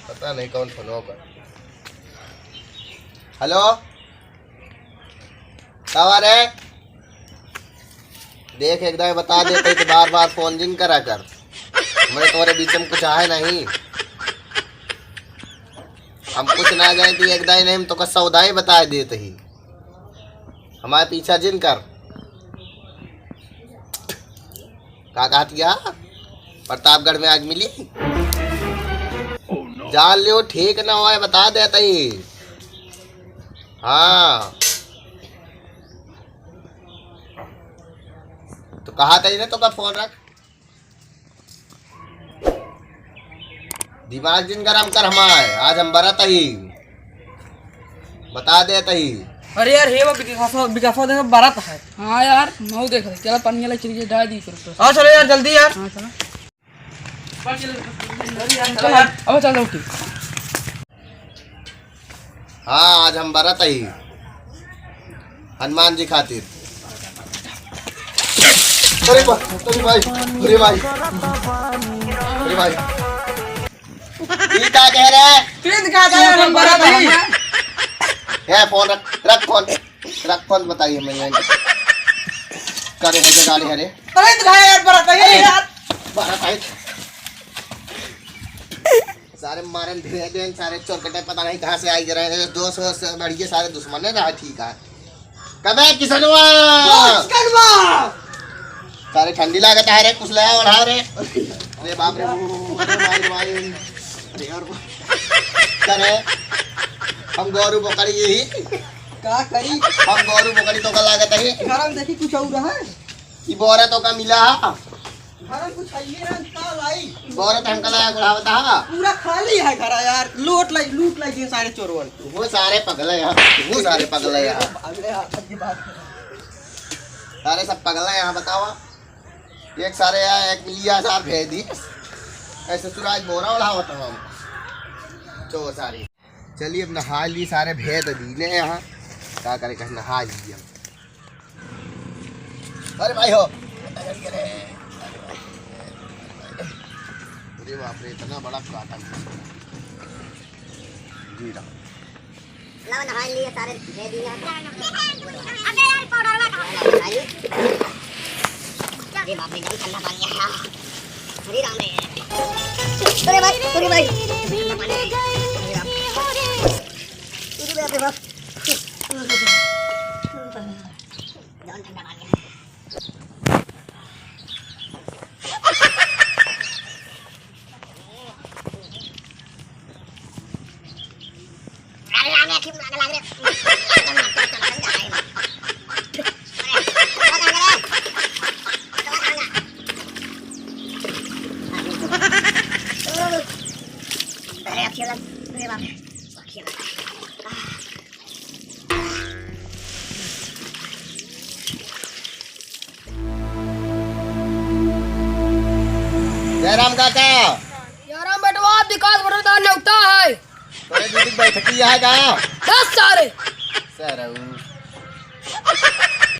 पता नहीं कौन फोन होगा। हेलो कवर है देख एकदम बता देते तो बार बार फोन जिन करा कर। मैं तुम्हारे बीच में कुछ है नहीं, हम कुछ ना जाए तो एकदम नहीं तो का सौदाई बता देते ही हमारे पीछा जिन कर का कहतिया प्रतापगढ़ में आज मिली जान लियो ठीक ना हो बता देता ही। हाँ तो कहा था ना तो का फोन रख दिमाग जिन गरम कर हमारे आज हम बरत ही बता देता ही। अरे यार हे वो बिकाफा देखो बारात है। हाँ यार मैं देख रहा चलो पानी वाला चीज डाल दी करो। हाँ चलो यार जल्दी यार। हाँ चलो अब चलो ठीक। हाँ आज हम बरत ही हनुमान जी खातिर। अरे भाई अरे भाई अरे भाई क्या कह रहे हैं? हम बारात है। है फोन रख फोन बताइए मैं करे मुझे गाली हरे। अरे दिखाया यार बारात है यार बारात है सारे मारे धीरे धीरे सारे चोरकटे पता नहीं कहाँ से आई जा रहे हैं। 200 से बढ़िए सारे दुश्मन है रहा ठीक है कब है किसनवा सारे ठंडी लागत है रे कुछ लाया ओढ़ा रे। अरे बाप रे माई करे हम गौरू बकरी यही का करी हम गौरू बकरी तो का लागत है घर में देखी कुछ और है ई बोरा तो का मिला घर में कुछ आइए ना का लाई बोरा तो हमका लाया गुड़ा बता पूरा खाली है घर यार लूट लाई ये सारे चोरवन वो सारे पगले यहाँ वो सारे पगले यहाँ अगले हाथ की बात सारे सब पगले यहाँ बतावा एक सारे यहाँ एक मिलिया सार भेज दी ऐसे सुराज बोरा उड़ा होता हम चो सारी। चलिए अब नहा ली सारे भेद दीने यहाँ क्या करे कहीं नहा ली हम। अरे भाई हो अरे बाप रे इतना बड़ा काटा जी रहा लाओ नहा लिए सारे भेद दिए अबे यार पाउडर लगा अरे बाप रे ठंडा पानी है। हरी राम रे अरे भाई ठंडा पानी अरे बाप जान ठंडा पानी अरे राम आंखें लग रहे अरे अकेला अरे बाप रे अकेला जयराम काका यार बेटवा विकास बड़ौदा न्योता है अरे दीदी बैठकी है का 10 सारे सर